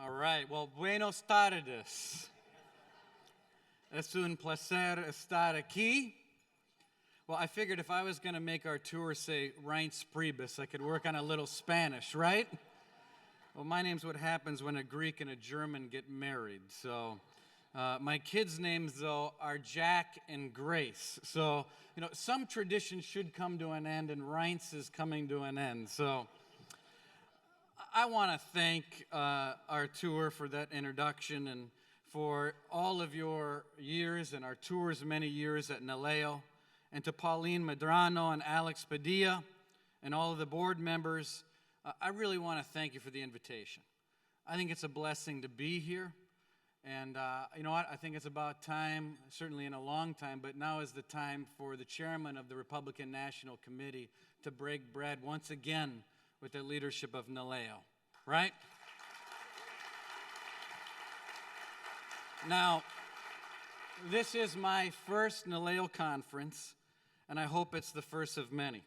All right, well, buenos tardes. Es un placer estar aquí. Well, I figured if I was going to make our tour say Reince Priebus, I could work on a little Spanish, right? Well, my name's what happens when a Greek and a German get married. So my kids' names, though, are Jack and Grace. So, some traditions should come to an end, and Reince is coming to an end. So I want to thank our tour for that introduction and for all of your years and our tour's many years at NALEO, and to Pauline Medrano and Alex Padilla and all of the board members. I really want to thank you for the invitation. I think it's a blessing to be here. And you know what? I think it's about time, certainly in a long time, but now is the time for the chairman of the Republican National Committee to break bread once again with the leadership of NALEO, right? Now, this is my first NALEO conference, and I hope it's the first of many.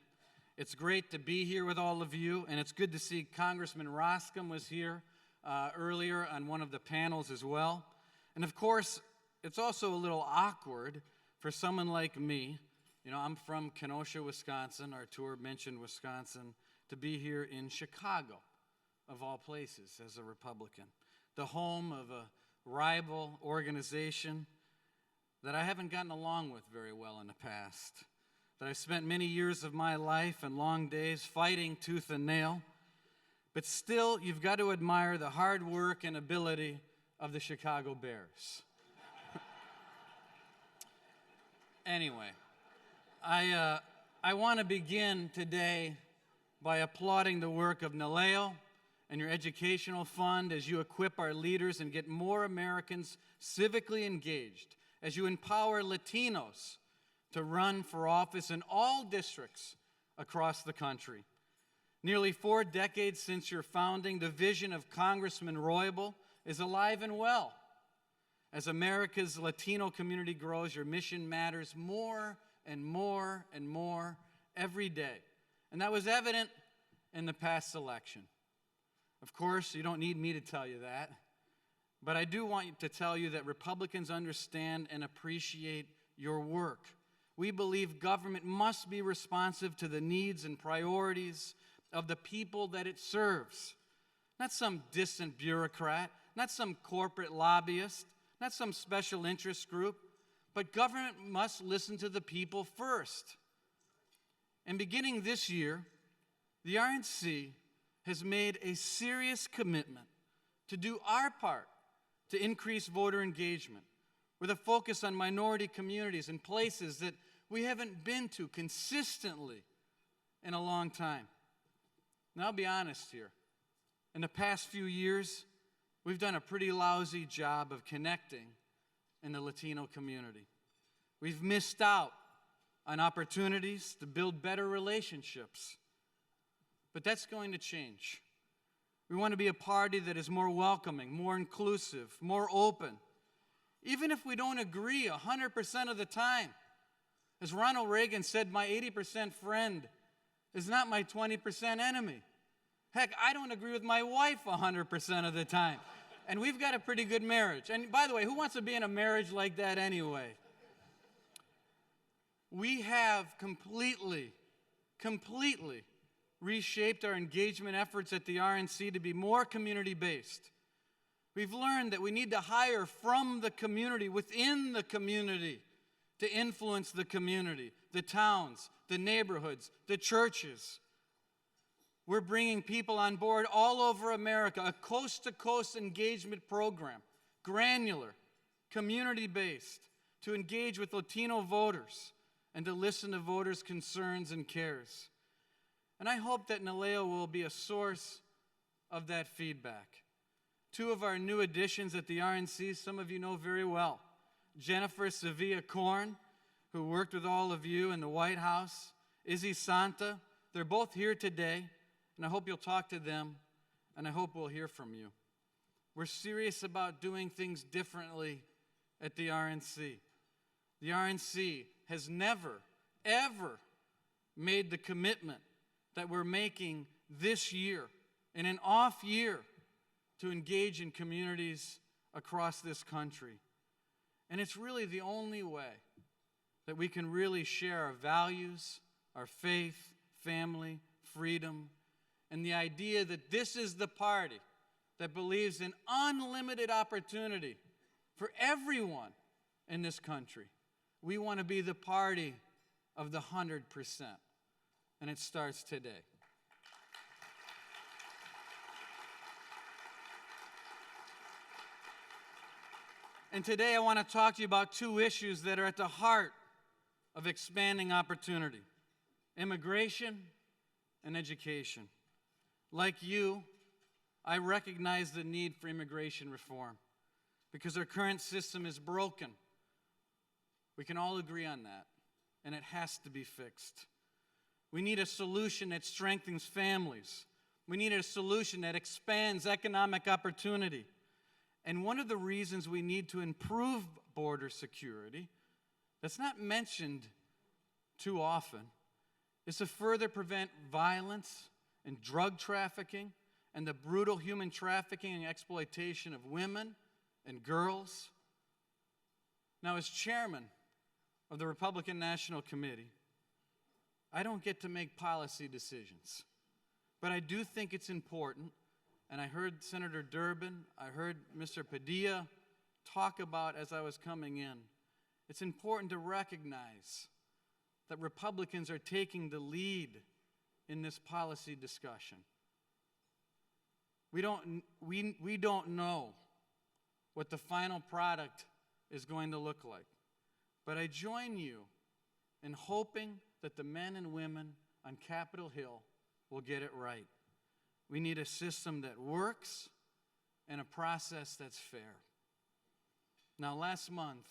It's great to be here with all of you, and it's good to see Congressman Roscom was here earlier on one of the panels as well. And of course, it's also a little awkward for someone like me. I'm from Kenosha, Wisconsin. Our tour mentioned Wisconsin, to be here in Chicago, of all places, as a Republican, the home of a rival organization that I haven't gotten along with very well in the past, that I've spent many years of my life and long days fighting tooth and nail. But still, you've got to admire the hard work and ability of the Chicago Bears. Anyway, I want to begin today by applauding the work of NALEO and your educational fund as you equip our leaders and get more Americans civically engaged, as you empower Latinos to run for office in all districts across the country. Nearly 4 decades since your founding, the vision of Congressman Roybal is alive and well. As America's Latino community grows, your mission matters more and more and more every day. And that was evident in the past election. Of course, you don't need me to tell you that, but I do want to tell you that Republicans understand and appreciate your work. We believe government must be responsive to the needs and priorities of the people that it serves. Not some distant bureaucrat, not some corporate lobbyist, not some special interest group, but government must listen to the people first. And beginning this year, the RNC has made a serious commitment to do our part to increase voter engagement, with a focus on minority communities and places that we haven't been to consistently in a long time. Now, I'll be honest here. In the past few years, we've done a pretty lousy job of connecting in the Latino community. We've missed out on opportunities to build better relationships. But that's going to change. We want to be a party that is more welcoming, more inclusive, more open, even if we don't agree 100% of the time. As Ronald Reagan said, my 80% friend is not my 20% enemy. Heck, I don't agree with my wife 100% of the time. And we've got a pretty good marriage. And by the way, who wants to be in a marriage like that anyway? We have completely reshaped our engagement efforts at the RNC to be more community-based. We've learned that we need to hire from the community, within the community, to influence the community, the towns, the neighborhoods, the churches. We're bringing people on board all over America, a coast-to-coast engagement program, granular, community-based, to engage with Latino voters and to listen to voters' concerns and cares. And I hope that NALEO will be a source of that feedback. 2 of our new additions at the RNC, some of you know very well. Jennifer Sevilla Korn, who worked with all of you in the White House, Izzy Santa. They're both here today, and I hope you'll talk to them, and I hope we'll hear from you. We're serious about doing things differently at the RNC. The RNC has never, ever made the commitment that we're making this year, in an off year, to engage in communities across this country. And it's really the only way that we can really share our values, our faith, family, freedom, and the idea that this is the party that believes in unlimited opportunity for everyone in this country. We want to be the party of the 100%, and it starts today. And today I want to talk to you about two issues that are at the heart of expanding opportunity: immigration and education. Like you, I recognize the need for immigration reform because our current system is broken. We can all agree on that, and it has to be fixed. We need a solution that strengthens families. We need a solution that expands economic opportunity. And one of the reasons we need to improve border security, that's not mentioned too often, is to further prevent violence and drug trafficking and the brutal human trafficking and exploitation of women and girls. Now, as chairman of the Republican National Committee, I don't get to make policy decisions, but I do think it's important. And I heard Senator Durbin, I heard Mr. Padilla talk about as I was coming in. It's important to recognize that Republicans are taking the lead in this policy discussion. We don't know what the final product is going to look like. But I join you in hoping that the men and women on Capitol Hill will get it right. We need a system that works and a process that's fair. Now, last month,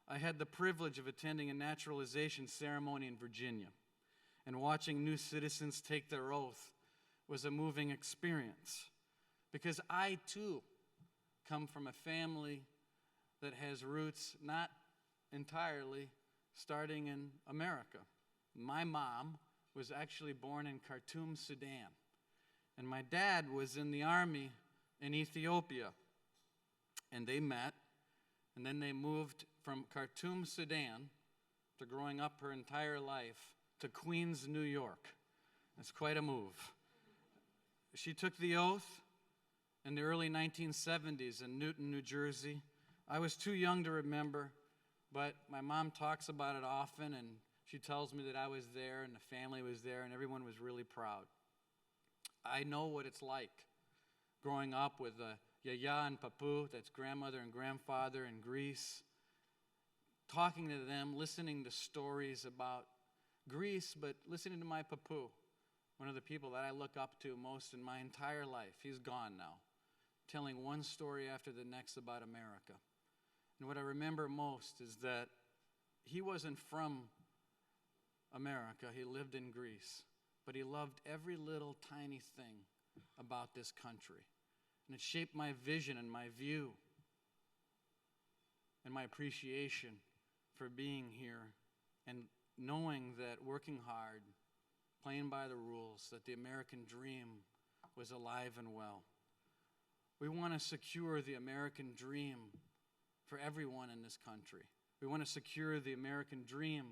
I had the privilege of attending a naturalization ceremony in Virginia, and watching new citizens take their oath was a moving experience, because I, too, come from a family that has roots not entirely starting in America. My mom was actually born in Khartoum, Sudan. And my dad was in the army in Ethiopia. And they met, and then they moved from Khartoum, Sudan, to growing up her entire life, to Queens, New York. That's quite a move. She took the oath in the early 1970s in Newton, New Jersey. I was too young to remember, but my mom talks about it often, and she tells me that I was there, and the family was there, and everyone was really proud. I know what it's like growing up with Yaya and Papu, that's grandmother and grandfather in Greece, talking to them, listening to stories about Greece, but listening to my Papu, one of the people that I look up to most in my entire life. He's gone now, telling one story after the next about America. And what I remember most is that he wasn't from America, he lived in Greece. But he loved every little tiny thing about this country. And it shaped my vision and my view and my appreciation for being here and knowing that working hard, playing by the rules, that the American dream was alive and well. We want to secure the American dream for everyone in this country. We want to secure the American dream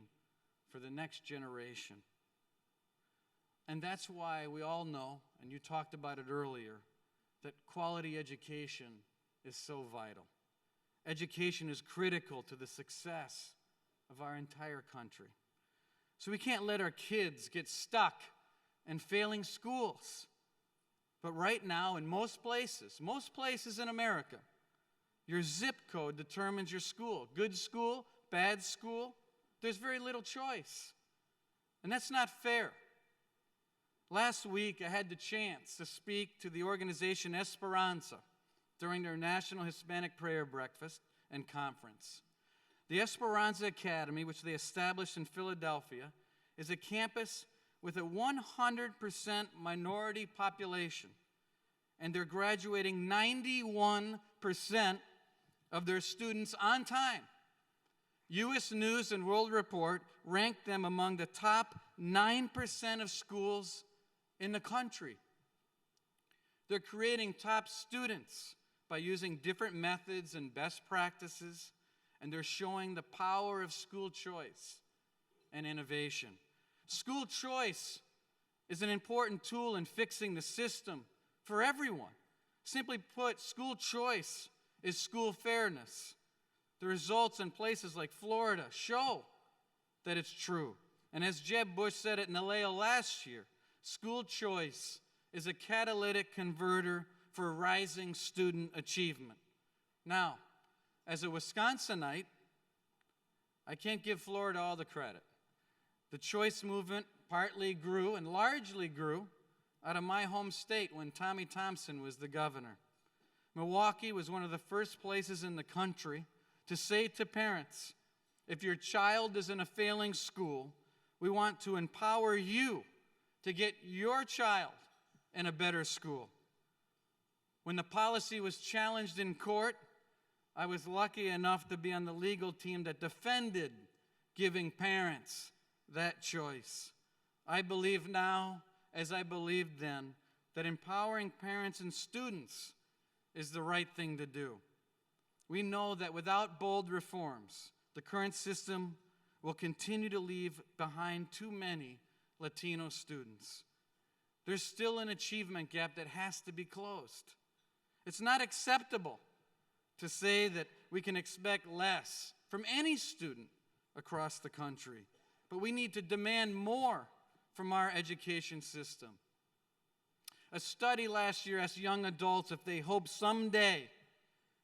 for the next generation. And that's why we all know, and you talked about it earlier, that quality education is so vital. Education is critical to the success of our entire country. So we can't let our kids get stuck in failing schools. But right now, in most places in America, your zip code determines your school. Good school, bad school, there's very little choice. And that's not fair. Last week, I had the chance to speak to the organization Esperanza during their National Hispanic Prayer Breakfast and Conference. The Esperanza Academy, which they established in Philadelphia, is a campus with a 100% minority population, and they're graduating 91% of their students on time. U.S. News and World Report ranked them among the top 9% of schools in the country. They're creating top students by using different methods and best practices, and they're showing the power of school choice and innovation. School choice is an important tool in fixing the system for everyone. Simply put, school choice is school fairness. The results in places like Florida show that it's true. And as Jeb Bush said at NALEO last year, school choice is a catalytic converter for rising student achievement. Now, as a Wisconsinite, I can't give Florida all the credit. The choice movement partly grew and largely grew out of my home state when Tommy Thompson was the governor. Milwaukee was one of the first places in the country to say to parents, if your child is in a failing school, we want to empower you to get your child in a better school. When the policy was challenged in court, I was lucky enough to be on the legal team that defended giving parents that choice. I believe now, as I believed then, that empowering parents and students is the right thing to do. We know that without bold reforms, the current system will continue to leave behind too many Latino students. There's still an achievement gap that has to be closed. It's not acceptable to say that we can expect less from any student across the country, but we need to demand more from our education system. A study last year asked young adults if they hope someday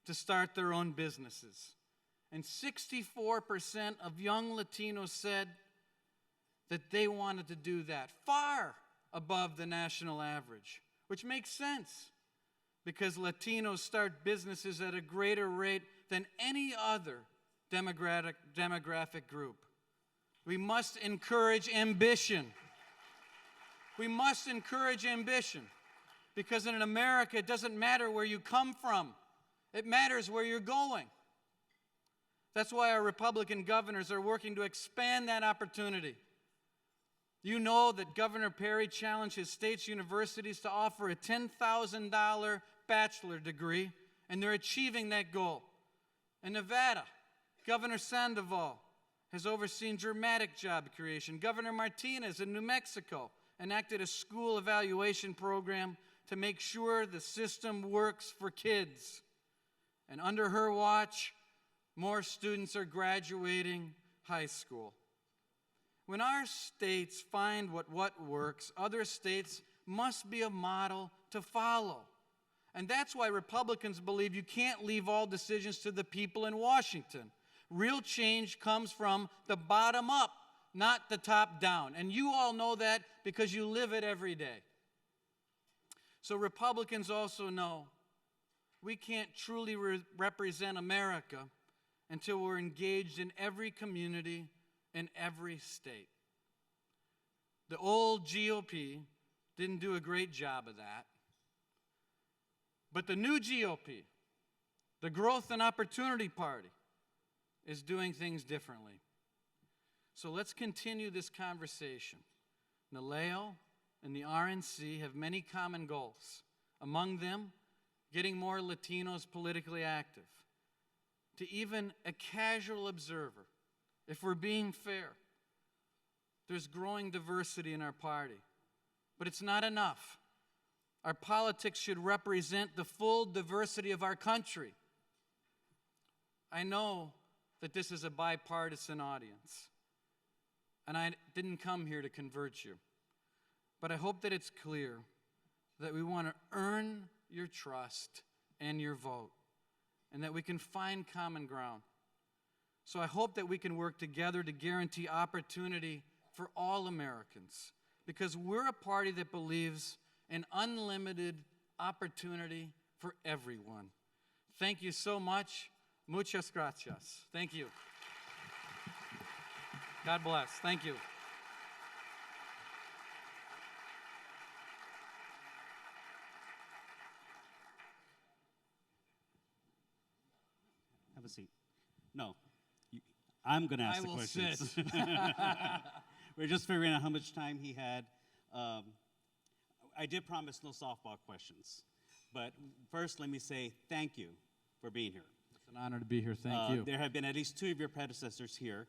to start their own businesses. And 64% of young Latinos said that they wanted to do that, far above the national average, which makes sense because Latinos start businesses at a greater rate than any other demographic group. We must encourage ambition. We must encourage ambition because in America, it doesn't matter where you come from. It matters where you're going. That's why our Republican governors are working to expand that opportunity. You know that Governor Perry challenged his state's universities to offer a $10,000 bachelor degree, and they're achieving that goal. In Nevada, Governor Sandoval has overseen dramatic job creation. Governor Martinez in New Mexico enacted a school evaluation program to make sure the system works for kids. And under her watch, more students are graduating high school. When our states find what works, other states must be a model to follow. And that's why Republicans believe you can't leave all decisions to the people in Washington. Real change comes from the bottom up, not the top down. And you all know that because you live it every day. So Republicans also know we can't truly represent America until we're engaged in every community in every state. The old GOP didn't do a great job of that. But the new GOP, the Growth and Opportunity Party, is doing things differently. So let's continue this conversation. NALEO and the RNC have many common goals. Among them, getting more Latinos politically active. To even a casual observer, if we're being fair, there's growing diversity in our party. But it's not enough. Our politics should represent the full diversity of our country. I know that this is a bipartisan audience, and I didn't come here to convert you. But I hope that it's clear that we want to earn your trust and your vote, and that we can find common ground. So I hope that we can work together to guarantee opportunity for all Americans, because we're a party that believes in unlimited opportunity for everyone. Thank you so much. Muchas gracias. Thank you. God bless. Thank you. Have a seat. No, I'm going to ask the questions. We're just figuring out how much time he had. I did promise no softball questions. But first, let me say thank you for being here. It's an honor to be here. Thank you. There have been at least 2 of your predecessors here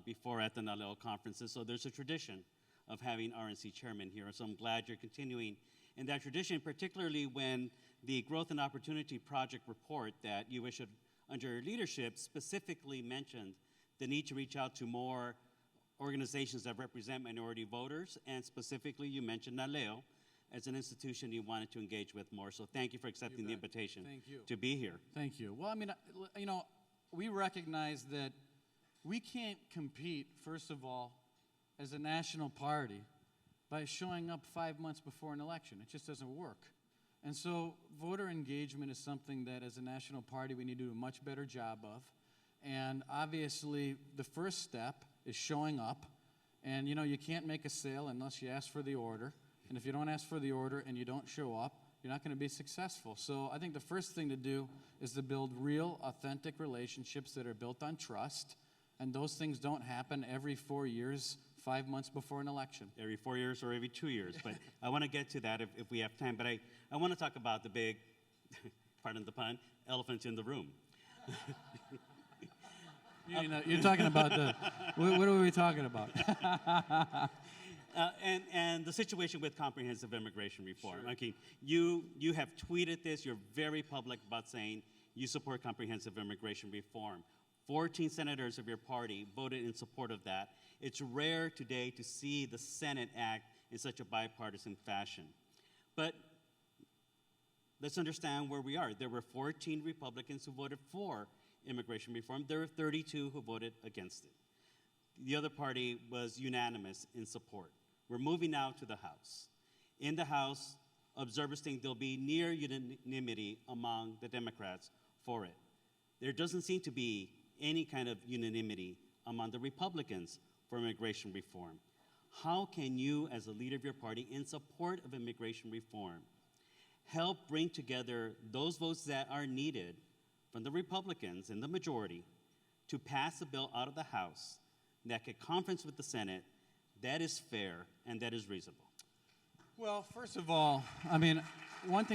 before at the NALEO conferences, so there's a tradition of having RNC chairman here, so I'm glad you're continuing in that tradition, particularly when the Growth and Opportunity Project report that you issued under your leadership specifically mentioned the need to reach out to more organizations that represent minority voters, and specifically you mentioned NALEO as an institution you wanted to engage with more. So thank you for accepting the invitation to be here. Thank you. Well, I mean, you know, we recognize that we can't compete, first of all, as a national party by showing up 5 months before an election. It just doesn't work. And so voter engagement is something that as a national party we need to do a much better job of. And obviously the first step is showing up. And you know, you can't make a sale unless you ask for the order. And if you don't ask for the order and you don't show up, you're not going to be successful. So I think the first thing to do is to build real, authentic relationships that are built on trust. And those things don't happen every 4 years, 5 months before an election. Every 4 years or every 2 years. But I want to get to that if we have time. But I want to talk about the big, pardon the pun, elephant in the room. You know, you're talking about the, what are we talking about? And the situation with comprehensive immigration reform. Sure. Okay, you have tweeted this. You're very public about saying you support comprehensive immigration reform. 14 senators of your party voted in support of that. It's rare today to see the Senate act in such a bipartisan fashion. But let's understand where we are. There were 14 Republicans who voted for immigration reform. There were 32 who voted against it. The other party was unanimous in support. We're moving now to the House. In the House, observers think there'll be near unanimity among the Democrats for it. There doesn't seem to be any kind of unanimity among the Republicans for immigration reform. How can you, as a leader of your party in support of immigration reform, help bring together those votes that are needed from the Republicans in the majority to pass a bill out of the House that could conference with the Senate that is fair and that is reasonable? Well, first of all, I mean, one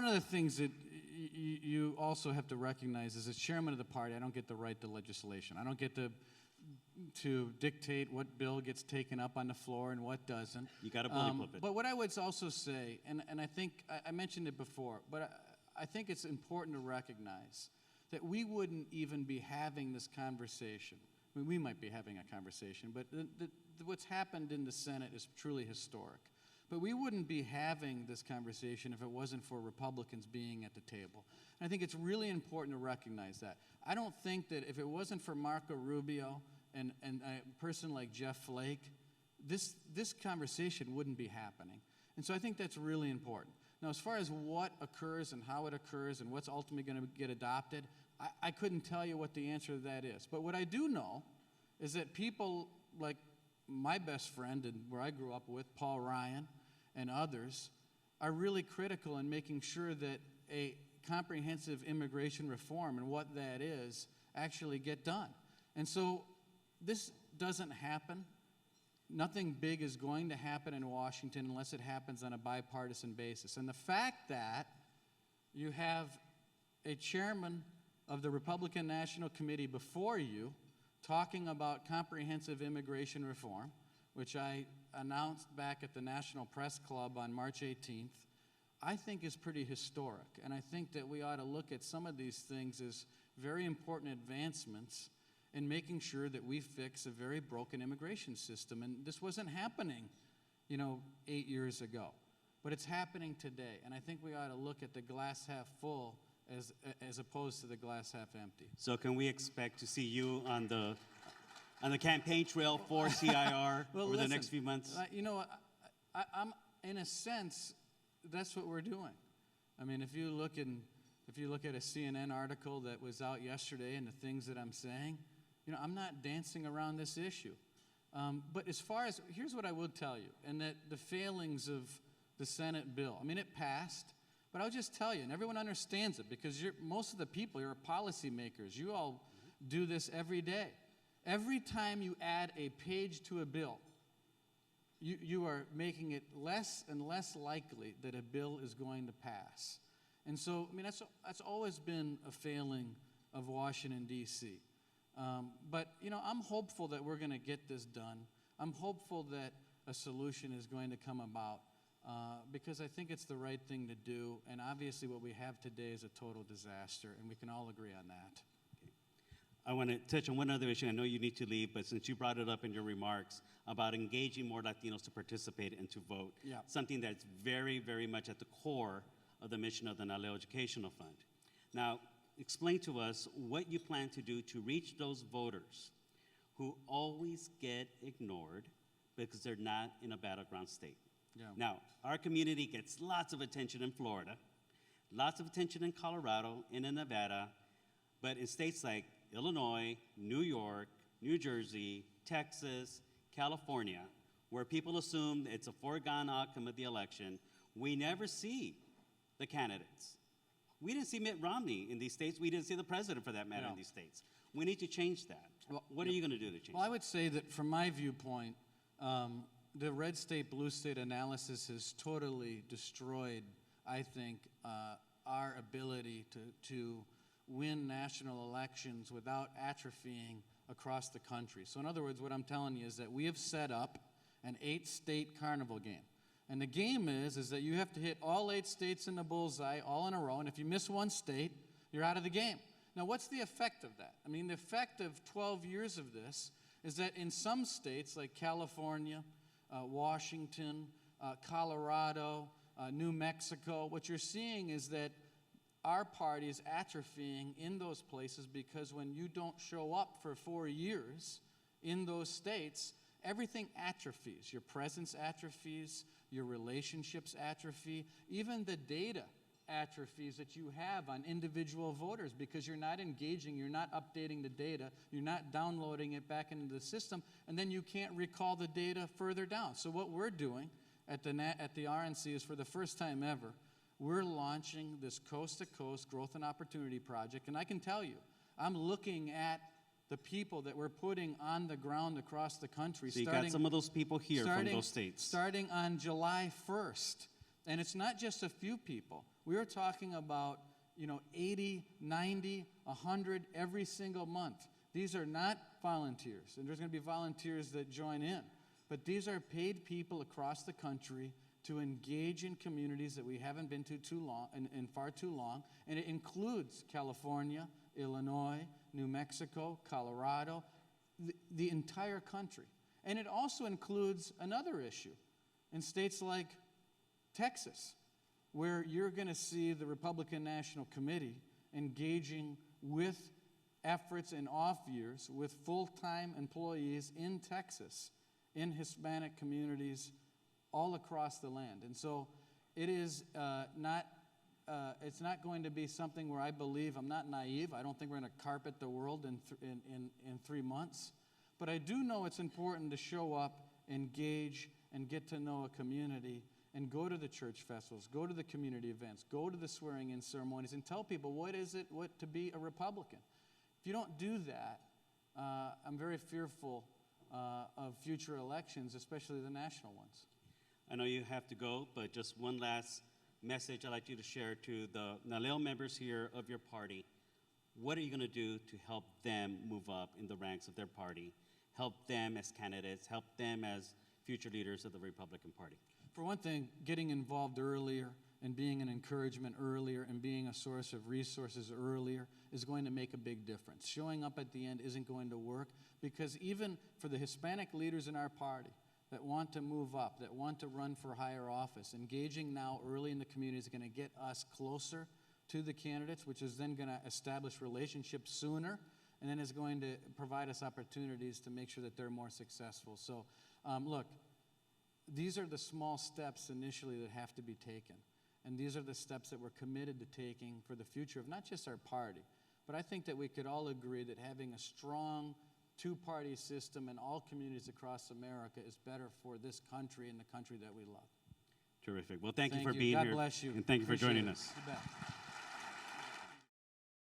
of the things that you also have to recognize is as chairman of the party, I don't get to write the legislation. I don't get to dictate what bill gets taken up on the floor and what doesn't. You got to bully flip it. But what I would also say, and I think I mentioned it before, but I think it's important to recognize that we wouldn't even be having this conversation. I mean, we might be having a conversation, but what's happened in the Senate is truly historic. But we wouldn't be having this conversation if it wasn't for Republicans being at the table. And I think it's really important to recognize that. I don't think that if it wasn't for Marco Rubio and a person like Jeff Flake, this conversation wouldn't be happening. And so I think that's really important. Now, as far as what occurs and how it occurs and what's ultimately going to get adopted, I couldn't tell you what the answer to that is. But what I do know is that people like my best friend and where I grew up with, Paul Ryan, and others, are really critical in making sure that a comprehensive immigration reform and what that is actually get done. And so this doesn't happen. Nothing big is going to happen in Washington unless it happens on a bipartisan basis. And the fact that you have a chairman of the Republican National Committee before you talking about comprehensive immigration reform, which I announced back at the National Press Club on March 18th, I think is pretty historic. And I think that we ought to look at some of these things as very important advancements in making sure that we fix a very broken immigration system. And this wasn't happening, 8 years ago. But it's happening today. And I think we ought to look at the glass half full as opposed to the glass half empty. So can we expect to see you on the campaign trail for CIR over the next few months? I'm in a sense, that's what we're doing. I mean, if you look at a CNN article that was out yesterday and the things that I'm saying, I'm not dancing around this issue. But here's what I will tell you, and that the failings of the Senate bill, I mean, it passed, but I'll just tell you, and everyone understands it because most of the people, you're policymakers. You all do this every day. Every time you add a page to a bill, you are making it less and less likely that a bill is going to pass. And so, I mean, that's always been a failing of Washington, D.C. But, you know, I'm hopeful that we're going to get this done. I'm hopeful that a solution is going to come about because I think it's the right thing to do. And obviously what we have today is a total disaster, and we can all agree on that. I want to touch on one other issue. I know you need to leave, but since you brought it up in your remarks about engaging more Latinos to participate and to vote, Yeah. something that's very, very much at the core of the mission of the NALEO Educational Fund. Now, explain to us what you plan to do to reach those voters who always get ignored because they're not in a battleground state. Yeah. Now, our community gets lots of attention in Florida, lots of attention in Colorado and in Nevada, but in states like Illinois, New York, New Jersey, Texas, California, where people assume it's a foregone outcome of the election, we never see the candidates. We didn't see Mitt Romney in these states. We didn't see the president, for that matter, in these states. We need to change that. Well, what are you going to do to change Well, that? I would say that from my viewpoint, the red state, blue state analysis has totally destroyed, I think, our ability to win national elections without atrophying across the country. So in other words, what I'm telling you is that we have set up an 8-state carnival game. And the game is that you have to hit all 8 states in the bullseye all in a row, and if you miss one state, you're out of the game. Now, what's the effect of that? I mean, the effect of 12 years of this is that in some states like California, Washington, Colorado, New Mexico, what you're seeing is that our party is atrophying in those places because when you don't show up for 4 years in those states, everything atrophies. Your presence atrophies, your relationships atrophy, even the data atrophies that you have on individual voters because you're not engaging, you're not updating the data, you're not downloading it back into the system, and then you can't recall the data further down. So what we're doing at the RNC is, for the first time ever, we're launching this coast-to-coast growth and opportunity project, and I can tell you, I'm looking at the people that we're putting on the ground across the country. So you got some of those people here from those states. Starting on July 1st. And it's not just a few people. We are talking about, 80, 90, 100 every single month. These are not volunteers, and there's going to be volunteers that join in. But these are paid people across the country to engage in communities that we haven't been to too long, and far too long. And it includes California, Illinois, New Mexico, Colorado, the entire country. And it also includes another issue in states like Texas, where you're going to see the Republican National Committee engaging with efforts in off years with full-time employees in Texas, in Hispanic communities all across the land. And so it is it's not going to be something where I believe, I'm not naive, I don't think we're going to carpet the world in 3 months. But I do know it's important to show up, engage, and get to know a community, and go to the church festivals, go to the community events, go to the swearing-in ceremonies, and tell people what to be a Republican. If you don't do that, I'm very fearful of future elections, especially the national ones. I know you have to go, but just one last message I'd like you to share to the NALEO members here of your party. What are you going to do to help them move up in the ranks of their party, help them as candidates, help them as future leaders of the Republican Party? For one thing, getting involved earlier and being an encouragement earlier and being a source of resources earlier is going to make a big difference. Showing up at the end isn't going to work because even for the Hispanic leaders in our party that want to move up, that want to run for higher office, engaging now early in the community is going to get us closer to the candidates, which is then going to establish relationships sooner, and then is going to provide us opportunities to make sure that they're more successful. So, look, these are the small steps initially that have to be taken. And these are the steps that we're committed to taking for the future of not just our party, but I think that we could all agree that having a strong two-party system in all communities across America is better for this country and the country that we love. Terrific. Well, thank you for you. being God here. bless you. And thank you for Appreciate joining it. us. You bet.